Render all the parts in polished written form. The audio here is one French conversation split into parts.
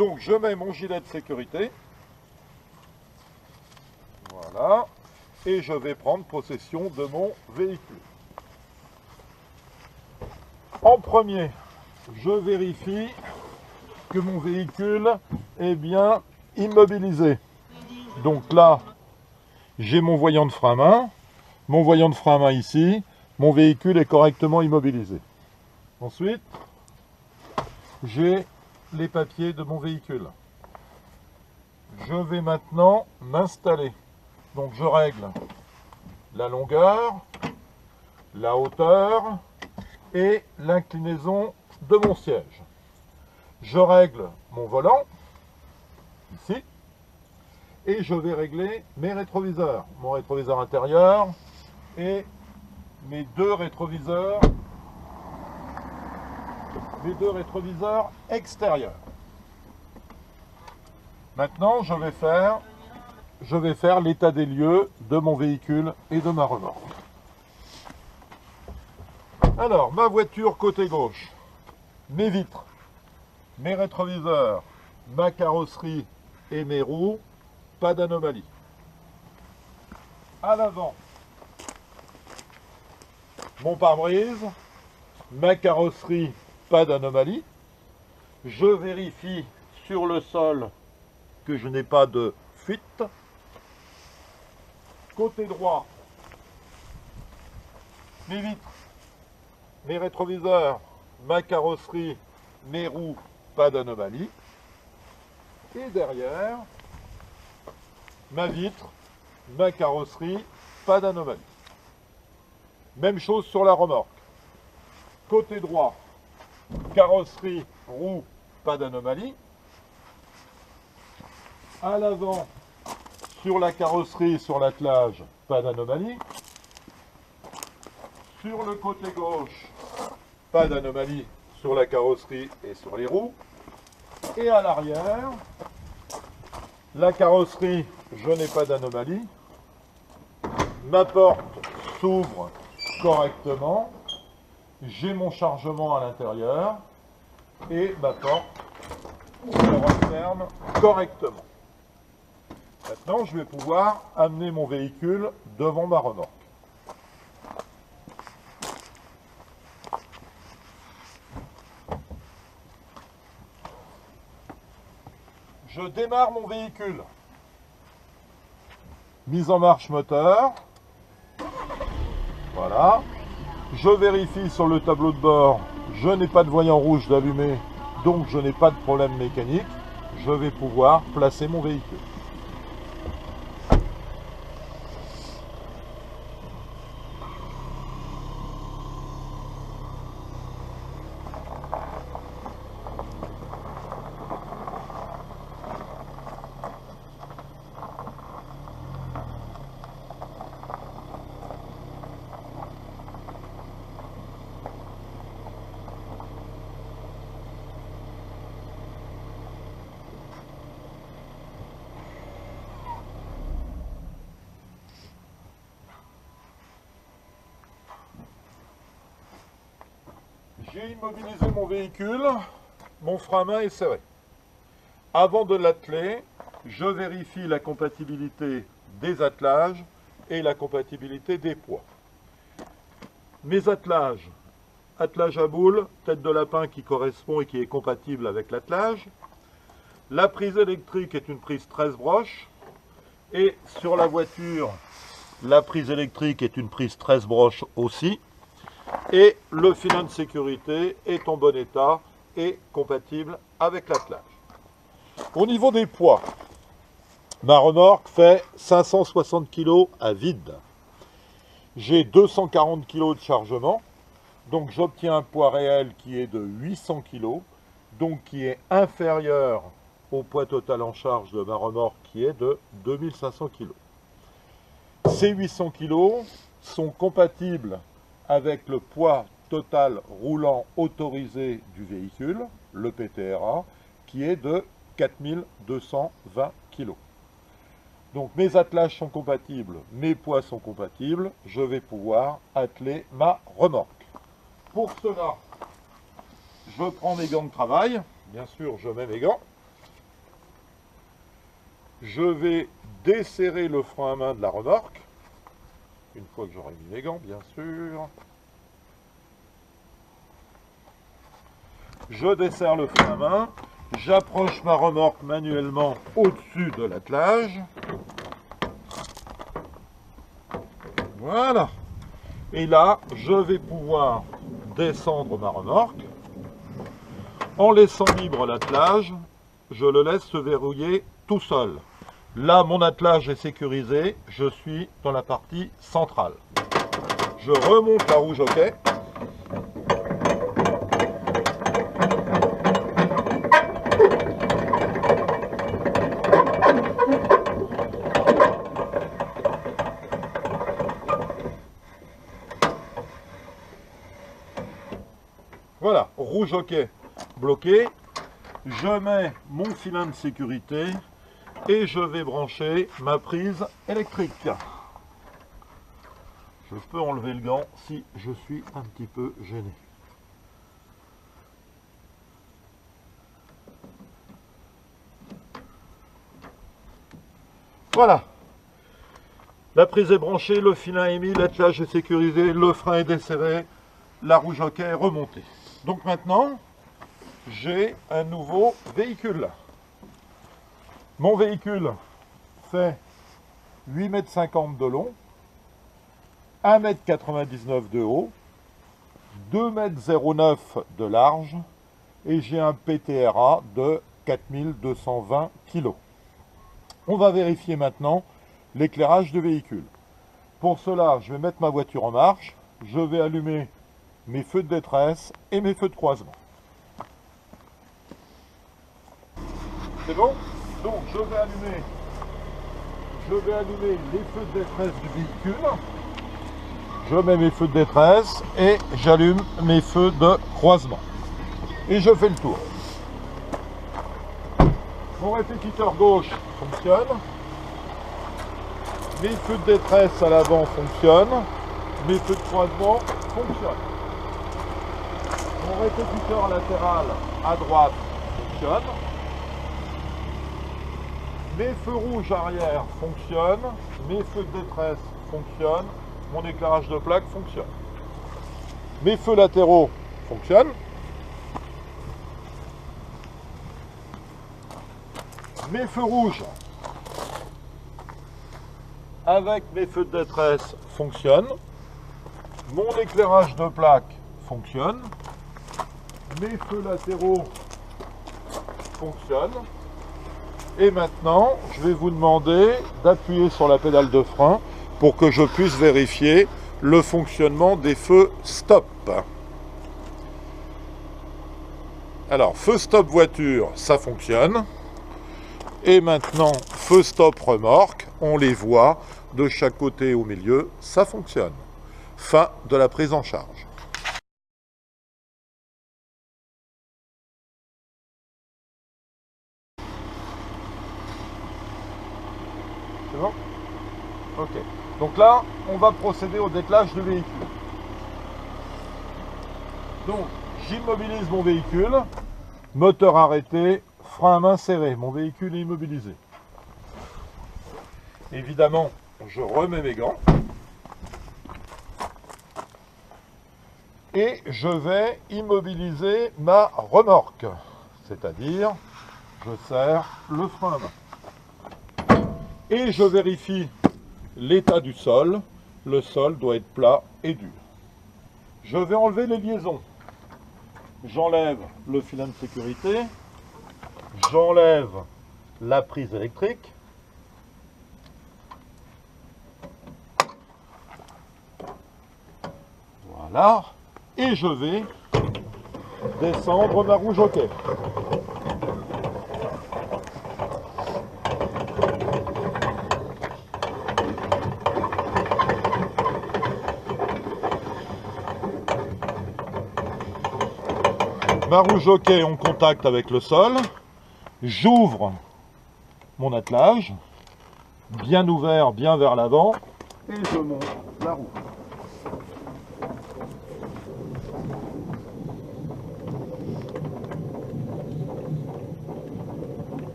Donc je mets mon gilet de sécurité. Voilà. Et je vais prendre possession de mon véhicule. En premier, je vérifie que mon véhicule est bien immobilisé. Donc là, j'ai mon voyant de frein à main. Mon voyant de frein à main ici. Mon véhicule est correctement immobilisé. Ensuite, j'ai les papiers de mon véhicule. Je vais maintenant m'installer. Donc je règle la longueur, la hauteur et l'inclinaison de mon siège. Je règle mon volant, ici, et je vais régler mes rétroviseurs. Mon rétroviseur intérieur et mes deux rétroviseurs extérieurs. Maintenant, je vais faire l'état des lieux de mon véhicule et de ma remorque. Alors, ma voiture côté gauche, mes vitres, mes rétroviseurs, ma carrosserie et mes roues, pas d'anomalie. À l'avant, mon pare-brise, ma carrosserie, pas d'anomalie. Je vérifie sur le sol que je n'ai pas de fuite. Côté droit, mes vitres, mes rétroviseurs, ma carrosserie, mes roues, pas d'anomalie. Et derrière, ma vitre, ma carrosserie, pas d'anomalie. Même chose sur la remorque. Côté droit, carrosserie, roue, pas d'anomalie. À l'avant, sur la carrosserie, sur l'attelage, pas d'anomalie. Sur le côté gauche, pas d'anomalie sur la carrosserie et sur les roues. Et à l'arrière, la carrosserie, je n'ai pas d'anomalie. Ma porte s'ouvre correctement. J'ai mon chargement à l'intérieur. Et ma porte se referme correctement. Maintenant, je vais pouvoir amener mon véhicule devant ma remorque. Je démarre mon véhicule. Mise en marche moteur. Voilà. Je vérifie sur le tableau de bord. Je n'ai pas de voyant rouge d'allumé, donc je n'ai pas de problème mécanique. Je vais pouvoir placer mon véhicule. J'ai immobilisé mon véhicule, mon frein à main est serré. Avant de l'atteler, je vérifie la compatibilité des attelages et la compatibilité des poids. Mes attelages, attelage à boule, tête de lapin qui correspond et qui est compatible avec l'attelage. La prise électrique est une prise 13 broches. Et sur la voiture, la prise électrique est une prise 13 broches aussi. Et le filin de sécurité est en bon état et compatible avec l'attelage. Au niveau des poids, ma remorque fait 560 kg à vide. J'ai 240 kg de chargement, donc j'obtiens un poids réel qui est de 800 kg, donc qui est inférieur au poids total en charge de ma remorque qui est de 2500 kg. Ces 800 kg sont compatibles avec le poids total roulant autorisé du véhicule, le PTRA, qui est de 4220 kg. Donc mes attelages sont compatibles, mes poids sont compatibles, je vais pouvoir atteler ma remorque. Pour cela, je prends mes gants de travail, bien sûr je mets mes gants, Je vais desserrer le frein à main de la remorque, une fois que j'aurai mis les gants, bien sûr. Je desserre le frein à main, j'approche ma remorque manuellement au-dessus de l'attelage. Voilà. Et là, je vais pouvoir descendre ma remorque. En laissant libre l'attelage, je le laisse se verrouiller tout seul. Là, mon attelage est sécurisé, je suis dans la partie centrale. Je remonte la roue jockey. Voilà, roue jockey bloqué. Je mets mon filin de sécurité et je vais brancher ma prise électrique. Je peux enlever le gant si je suis un petit peu gêné. Voilà. La prise est branchée, le filin est mis, l'attelage est sécurisé, le frein est desserré, la roue jockey est remontée. Donc maintenant, j'ai un nouveau véhicule. Mon véhicule fait 8,50 m de long, 1,99 m de haut, 2,09 m de large et j'ai un PTRA de 4220 kg. On va vérifier maintenant l'éclairage du véhicule. Pour cela, je vais mettre ma voiture en marche, je vais allumer mes feux de détresse et mes feux de croisement. C'est bon? Donc je vais allumer les feux de détresse du véhicule. Je mets mes feux de détresse et j'allume mes feux de croisement. Et je fais le tour. Mon répétiteur gauche fonctionne. Mes feux de détresse à l'avant fonctionnent. Mes feux de croisement fonctionnent. Mon répétiteur latéral à droite fonctionne. Mes feux rouges arrière fonctionnent. Mes feux de détresse fonctionnent. Mon éclairage de plaque fonctionne. Mes feux latéraux fonctionnent. Mes feux rouges avec mes feux de détresse fonctionnent. Mon éclairage de plaque fonctionne. Mes feux latéraux fonctionnent. Et maintenant, je vais vous demander d'appuyer sur la pédale de frein pour que je puisse vérifier le fonctionnement des feux stop. Alors, feu stop voiture, ça fonctionne. Et maintenant, feu stop remorque, on les voit de chaque côté au milieu, ça fonctionne. Fin de la prise en charge. C'est bon? Ok. Donc là, on va procéder au déclage du véhicule. Donc, j'immobilise mon véhicule, moteur arrêté, frein à main serré, mon véhicule est immobilisé. Évidemment, je remets mes gants. Et je vais immobiliser ma remorque. C'est-à-dire, je serre le frein à main. Et je vérifie l'état du sol. Le sol doit être plat et dur. Je vais enlever les liaisons. J'enlève le filin de sécurité. J'enlève la prise électrique. Voilà. Et je vais descendre ma roue jockey. Ma roue jockey en contact avec le sol. J'ouvre mon attelage, bien ouvert, bien vers l'avant, et je monte la roue.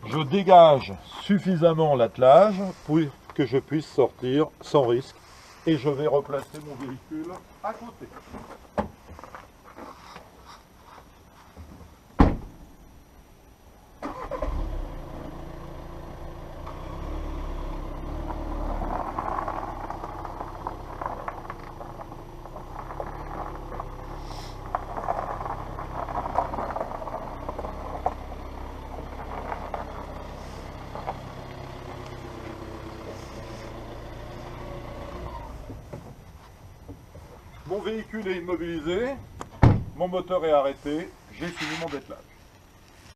Je je dégage suffisamment l'attelage pour que je puisse sortir sans risque. Et je vais replacer mon véhicule à côté. Mon véhicule est immobilisé, mon moteur est arrêté, j'ai fini mon déplacement.